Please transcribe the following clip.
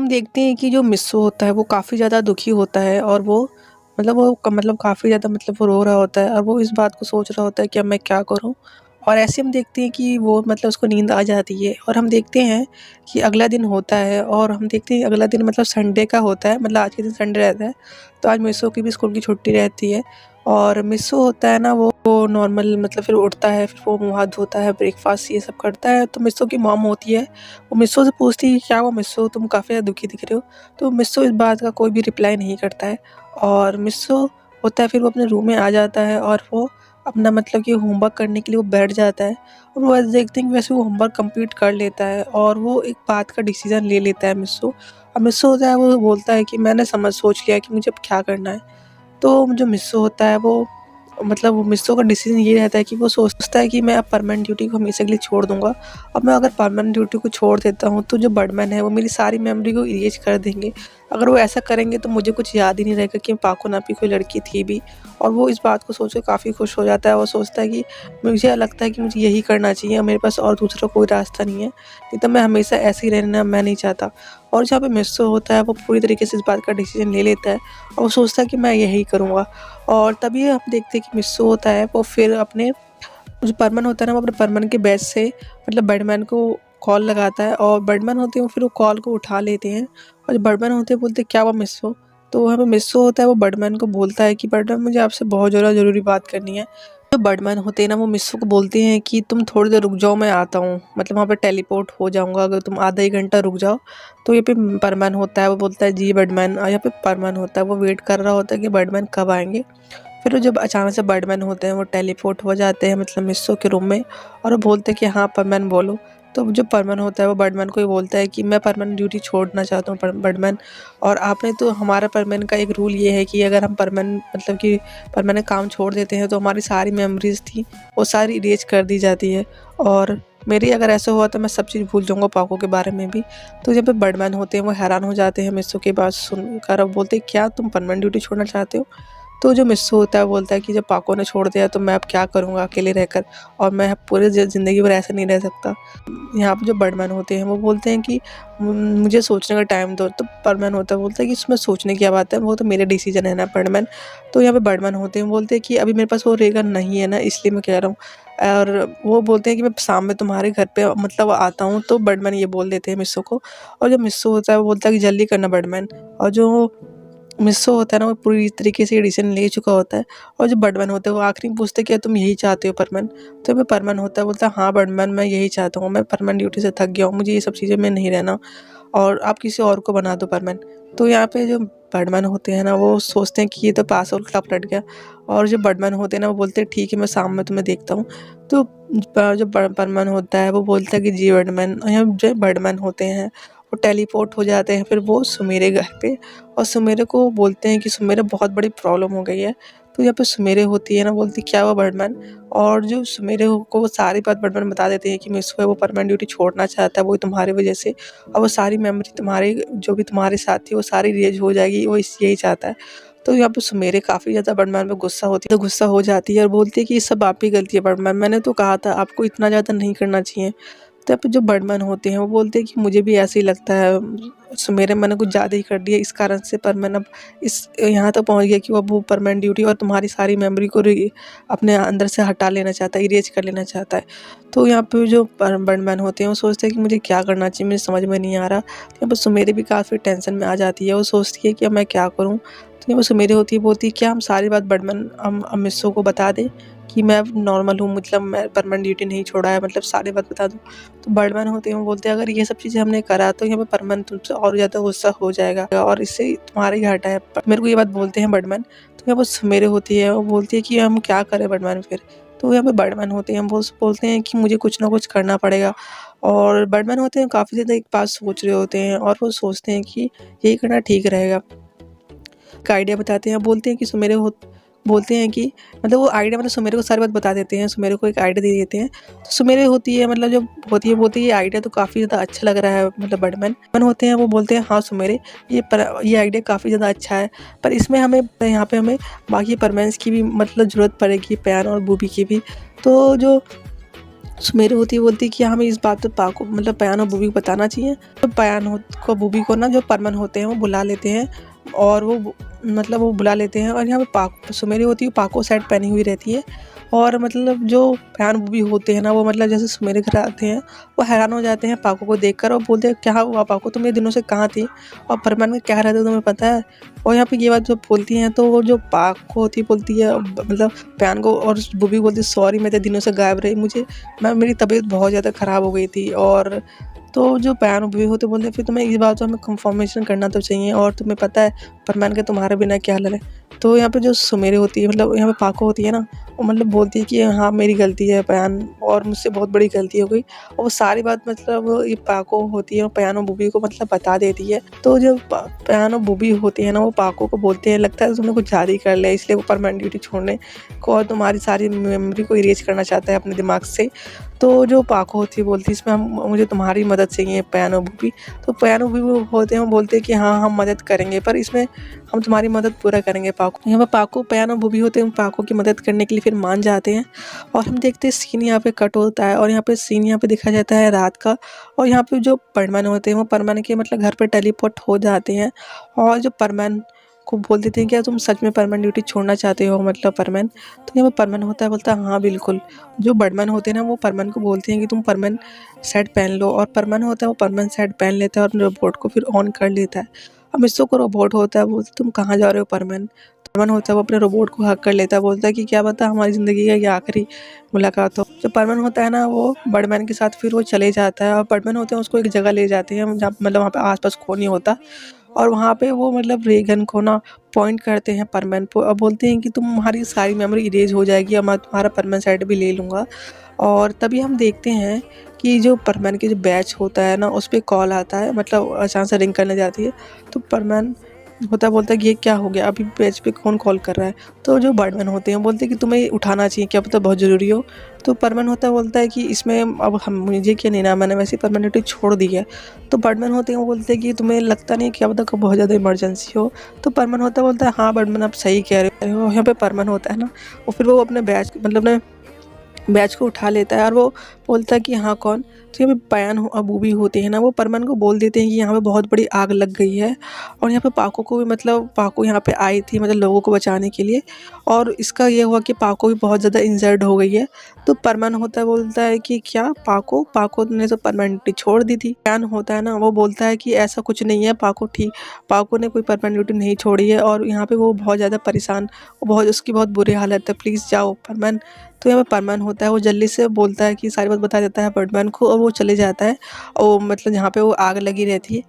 हम देखते हैं कि जो मिस्सू होता है वो काफ़ी ज़्यादा दुखी होता है और वो काफ़ी ज़्यादा वो रो रहा होता है और वो इस बात को सोच रहा होता है कि अब मैं क्या करूँ। और ऐसे हम देखते हैं कि वो उसको नींद आ जाती है और हम देखते हैं कि अगला दिन होता है और हम देखते हैं अगला दिन संडे का होता है, आज के दिन संडे रहता है। तो आज मिस्सू की भी स्कूल की छुट्टी रहती है और मिस्सू होता है ना वो नॉर्मल फिर उठता है, फिर वो मुँह हाथ धोता है, ब्रेकफ़ास्ट ये सब करता है। तो मिस्सू की मॉम होती है, वो मिस्सू से पूछती है कि क्या हुआ मिस्सू, तुम काफ़ी ज़्यादा दुखी दिख रहे हो। तो मिस्सू इस बात का कोई भी रिप्लाई नहीं करता है और मिस्सू होता है फिर वो अपने रूम में आ जाता है और वो अपना कि होमवर्क करने के लिए वो बैठ जाता है और वो ऐसे देखते हैं कि वैसे वो होमवर्क कंप्लीट कर लेता है और वो एक बात का डिसीज़न ले लेता है मिस्सू। और मिस्सू होता है वो बोलता है कि मैंने सोच लिया कि मुझे अब क्या करना है। तो जो मिस्सू होता है वो मिस्सू का डिसीजन ये रहता है कि वो सोचता है कि मैं अब परमानेंट ड्यूटी को हमेशा के लिए छोड़ दूँगा। अब मैं अगर परमानेंट ड्यूटी को छोड़ देता हूँ तो जो बर्डमैन है वो मेरी सारी मेमोरी को इरेज़ कर देंगे। अगर वो ऐसा करेंगे तो मुझे कुछ याद ही नहीं रहेगा कि पाको नापी कोई लड़की थी भी। और वो इस बात को सोच के काफ़ी खुश हो जाता है। वो सोचता है कि मुझे लगता है कि मुझे यही करना चाहिए, मेरे पास और दूसरा कोई रास्ता नहीं है, नहीं तो मैं हमेशा ऐसे ही रहना मैं नहीं चाहता। और जहाँ पे मिस्सू होता है वो पूरी तरीके से इस बात का डिसीजन ले लेता है और वो सोचता है कि मैं यही करूँगा। और तभी हम देखते हैं कि मिस्सू होता है वो फिर अपने जो बर्डमैन होता है ना वो अपने बर्डमैन के बेड से बर्डमैन को कॉल लगाता है और बर्डमैन होते हैं वो फिर वो कॉल को उठा लेते हैं। और जो बर्डमैन होते हैं बोलते हैं क्या हुआ मिस्सू। तो वहाँ पे मिस्सू होता है वो बर्डमैन को बोलता है कि बर्डमैन मुझे आपसे बहुत ज़रूरी बात करनी है। जो बर्डमैन होते हैं ना वो मिस्सू को बोलते हैं कि तुम थोड़ी देर रुक जाओ, मैं आता हूँ, वहाँ पे टेलीपोर्ट हो जाऊँगा, अगर तुम आधा 1 घंटा रुक जाओ। तो यहाँ पे बर्डमैन होता है वो बोलता है जी बर्डमैन। और यहाँ पे बर्डमैन होता है वो वेट कर रहा होता है कि बर्डमैन कब आएँगे। फिर वो जब अचानक से बर्डमैन होते हैं वो टेलीपोर्ट हो जाते हैं मिस्सू के रूम में और वो बोलते हैं कि हाँ परमैन बोलो। तो जो परमैन होता है वो बर्डमैन को ही बोलता है कि मैं परमानेंट ड्यूटी छोड़ना चाहता हूँ बर्डमैन। और आपने तो हमारा परमैन का एक रूल ये है कि अगर हम परमानेंट काम छोड़ देते हैं तो हमारी सारी मेमोरीज थी वो सारी इरेज कर दी जाती है और मेरी अगर ऐसा हुआ तो मैं सब चीज़ भूल जाऊँगा पाको के बारे में भी। तो जब बर्डमैन होते हैं वो हैरान हो जाते हैं मिस्सू की बात सुनकर। अब बोलते हैं क्या तुम परमानेंट ड्यूटी छोड़ना चाहते हो। तो जो मिस्सू होता है बोलता है कि जब पाको ने छोड़ दिया तो मैं अब क्या करूँगा अकेले रहकर, और मैं पूरे ज़िंदगी भर ऐसे नहीं रह सकता। यहाँ पे जो बर्डमैन होते हैं वो बोलते हैं कि मुझे सोचने का टाइम दो। तो बर्डमैन होता है बोलता है कि इसमें सोचने की क्या बात है, वो तो मेरे डिसीजन है ना बर्डमैन। तो यहाँ पे बर्डमैन होते हैं बोलते हैं कि अभी मेरे पास वो रेगन नहीं है ना, इसलिए मैं कह रहा हूँ। और वो बोलते हैं कि मैं शाम में तुम्हारे घर पे आता हूँ। तो बर्डमैन ये बोल देते हैं मिस्सू को। और जो मिस्सू होता है वो बोलता है कि जल्दी करना बर्डमैन। और जो मिस्सू होता है ना वो पूरी तरीके से डिसीजन ले चुका होता है। और जो बर्डमैन होता है वो आखिरी में पूछते हैं क्या तुम यही चाहते हो परमैन। तो मैं परमैन होता है बोलता है हाँ बर्डमैन मैं यही चाहता हूँ, मैं परमैन ड्यूटी से थक गया हूँ, मुझे ये सब चीज़ें में नहीं रहना और आप किसी और को बना दो परमैन। तो यहाँ पे जो बर्डमैन होते हैं ना वो सोचते हैं कि ये तो पास और क्लब लट गया। और जो बर्डमैन होते हैं ना वो बोलते हैं ठीक है मैं शाम में तुम्हें देखता हूँ। तो जो बर्डमैन होता है वो बोलता है कि जी बर्डमैन। और यहाँ जो बर्डमैन होते हैं वो टेलीपोर्ट हो जाते हैं फिर वो सुमेरे घर पे। और सुमेरे को बोलते हैं कि सुमेरे बहुत बड़ी प्रॉब्लम हो गई है। तो यहाँ पे सुमेरे होती है ना बोलती क्या हुआ बर्डमैन। और जो सुमेरे को वो सारी बात बर्डमैन बता देते हैं कि मिस्सू है वो परमानेंट ड्यूटी छोड़ना चाहता है वो तुम्हारी वजह से। और वो सारी मेमोरी तुम्हारी जो भी तुम्हारे साथ थी वो सारी इरेज हो जाएगी, वो यही चाहता है। तो यहाँ पे सुमेरे काफ़ी ज़्यादा बर्डमैन पे गुस्सा होती है, तो गुस्सा हो जाती है और बोलती है कि ये सब आप ही गलती है बर्डमैन, मैंने तो कहा था आपको इतना ज़्यादा नहीं करना चाहिए। तो यहाँ पे जो बर्डमैन होते हैं वो बोलते हैं कि मुझे भी ऐसे ही लगता है सुमेरे, मैंने कुछ ज़्यादा ही कर दिया इस कारण से परमैन अब इस यहाँ तक पहुँच गया कि वो अब वो परमानेंट ड्यूटी और तुम्हारी सारी मेमोरी को अपने अंदर से हटा लेना चाहता है, इरेज कर लेना चाहता है। तो यहाँ पे जो बर्डमैन होते हैं वो सोचते हैं कि मुझे क्या करना चाहिए, मुझे समझ में नहीं आ रहा। तो यहाँ पर सुमेरे भी काफ़ी टेंशन में आ जाती है, वो सोचती है कि अब मैं क्या करूँ। तो यहाँ पर सुमेरे होती है बोलती है क्या हम सारी बात बर्डमैन हम मिस्सू को बता दें कि मैं अब नॉर्मल हूँ, मैं परमानेंट ड्यूटी नहीं छोड़ा है, सारी बात बता दूँ। तो बर्डमैन होते हैं वो बोलते हैं अगर ये सब चीज़ें हमने करा तो यहाँ पे परमैन तुमसे और ज़्यादा गुस्सा हो जाएगा और इससे तुम्हारा ही घाटा है। मेरे को ये बात बोलते हैं बर्डमैन। तो यहाँ पर सुमेरे होती है वो बोलती है कि हम क्या करें बर्डमैन फिर। तो यहाँ पे बर्डमैन होते हैं वो बोलते हैं कि मुझे कुछ ना कुछ करना पड़ेगा। और बर्डमैन होते हैं काफ़ी ज़्यादा एक बात सोच रहे होते हैं और वो सोचते हैं कि यही करना ठीक रहेगा। एक आइडिया बताते हैं, बोलते हैं कि सुमेरे बोलते हैं कि वो आइडिया सुमेरे को सारी बात बता देते हैं, सुमेरे को एक आइडिया दे देते हैं। तो सुमेरे होती है जो होती है बोलती है ये आइडिया तो काफ़ी ज़्यादा अच्छा लग रहा है बर्डमैन होते हैं वो बोलते हैं हाँ सुमेरे ये आइडिया काफ़ी ज़्यादा अच्छा है, पर इसमें हमें यहाँ पे हमें बाकी परमैन्स की भी ज़रूरत पड़ेगी, पैन और बूबी की भी। तो जो सुमेर होती है, बोलती है कि हमें इस बात पे पाको मतलब पयान और बूबी को बताना चाहिए। तो पयान को बूबी को ना जो परमन होते हैं वो बुला लेते हैं और मतलब वो बुला लेते हैं और यहाँ पे सुमेरी होती है पाको सेट पहनी हुई रहती है। और मतलब जो पयान बूबी होते हैं ना वो मतलब जैसे सुमेरे घर आते हैं वो हैरान हो जाते हैं पाको को देखकर और बोलते हैं क्या हुआ पाको, तुम ये दिनों से कहाँ थी और परमन में क्या रहते तुम्हें पता है। और यहाँ पे ये बात जब बोलती हैं तो वो जो पाको होती बोलती है मतलब पयान को, और बूबी बोलती है सॉरी मैं तो दिनों से गायब रही, मेरी तबीयत बहुत ज़्यादा ख़राब हो गई थी। और तो जो पयान बूबी होते बोलते हैं फिर तुम्हें इस बात को हमें कंफर्मेशन करना तो चाहिए और तुम्हें पता है परमान के तुम्हारे बिना क्या हाल है। तो यहाँ पे जो सुमेरे होती है मतलब यहाँ पे पाको होती है ना वो मतलब बोलती है कि हाँ मेरी गलती है पयान और मुझसे बहुत बड़ी गलती हो गई। और वो सारी बात मतलब ये पाको होती है पयान और बूबी को मतलब बता देती है। तो जो पयान और बूबी होती है ना वो पाको को बोलते हैं लगता है तुमने कुछ ज़्यादा ही कर लिया इसलिए वो परमानेंट ड्यूटी छोड़ने को और तुम्हारी सारी मेमोरी को इरेज करना चाहता है अपने दिमाग से। तो जो पाको होती है बोलती है इसमें हम मुझे तुम्हारी मदद चाहिए पयान और बूबी। तो पयान और बूबी होते हैं वो बोलते हैं कि हाँ हम मदद करेंगे पर इसमें हम तुम्हारी मदद पूरा करेंगे पाको। यहाँ पर पाको पयान और बूबी होते हैं पाको की मदद करने के लिए फिर मान जाते हैं। और हम देखते हैं सीन यहाँ पे कट होता है और यहाँ पे सीन यहाँ पे दिखा जाता है रात का। और यहाँ पे जो परमान होते हैं वो परमान के मतलब घर पे टेलीपोर्ट हो जाते हैं और जो परमान को बोल देते हैं क्या तुम सच में परमान ड्यूटी छोड़ना चाहते हो मतलब परमान। तो यहाँ पे परमान होता है बोलता है हाँ बिल्कुल। जो बर्डमैन होते हैं ना वो परमान को बोलते हैं कि तुम परमान सेट पहन लो और परमान होता है वो परमान सेट पहन लेता है और रोबोट को फिर ऑन कर लेता है। अब मिस्सो को रोबोट होता है बोलते तुम कहाँ जा रहे हो परमान। परमान होता है वो अपने रोबोट को हक कर लेता है बोलता है कि क्या पता हमारी ज़िंदगी का ये आखिरी मुलाकात हो। जो परमान होता है ना वो बर्डमैन के साथ फिर वो चले जाता है और बर्डमैन होते हैं उसको एक जगह ले जाते हैं जहाँ मतलब वहाँ पे आसपास कोई नहीं होता। और वहाँ पे वो मतलब रेगन को ना पॉइंट करते हैं परमैन को और बोलते हैं कि तुम्हारी सारी मेमोरी इरेज हो जाएगी और मैं तुम्हारा परमैन सेट भी ले लूँगा। और तभी हम देखते हैं कि जो परमैन के जो बैच होता है ना उस पर कॉल आता है मतलब अचानक से रिंग करने जाती है। तो परमैन बोलता है कि ये क्या हो गया अभी बैच पे कौन कॉल कर रहा है। तो जो बर्डमैन होते हैं बोलते हैं कि तुम्हें उठाना चाहिए क्या पता बहुत ज़रूरी हो। तो परमैन बोलता है कि इसमें अब हम मुझे क्या लेना, मैंने वैसे ही परमानेंटली छोड़ दी है। तो बर्डमैन होते हैं वो बोलते हैं कि तुम्हें लगता नहीं क्या पता बहुत ज़्यादा इमरजेंसी हो। तो परमैन बोलता है हाँ बर्डमैन आप सही कह रहे हो। यहाँ पे परमैन होता है ना और फिर वो अपने बैच मतलब अपने बैच को उठा लेता है और वो बोलता है कि हाँ कौन। तो यहाँ पे पयान और बूबी होते हैं ना वो परमन को बोल देते हैं कि यहाँ पे बहुत बड़ी आग लग गई है। और यहाँ पे पाको को भी मतलब पाको यहाँ पे आई थी मतलब लोगों को बचाने के लिए। और इसका ये हुआ कि पाको भी बहुत ज़्यादा इंजर्ड हो गई है। तो परमन बोलता है कि क्या पाको पाको ने तो परमानेंटली छोड़ दी थी। पयान होता है ना वो बोलता है कि ऐसा कुछ नहीं है पाको ने कोई परमानेंटली नहीं छोड़ी है और यहाँ पे वो बहुत ज़्यादा परेशान बहुत उसकी बहुत बुरी हालत है, प्लीज़ जाओ परमन। तो यहाँ पे परमैन होता है वो जल्दी से बोलता है कि सारी बात बता देता है बर्डमैन को और वो चले जाता है। और मतलब जहाँ पे वो आग लगी रहती है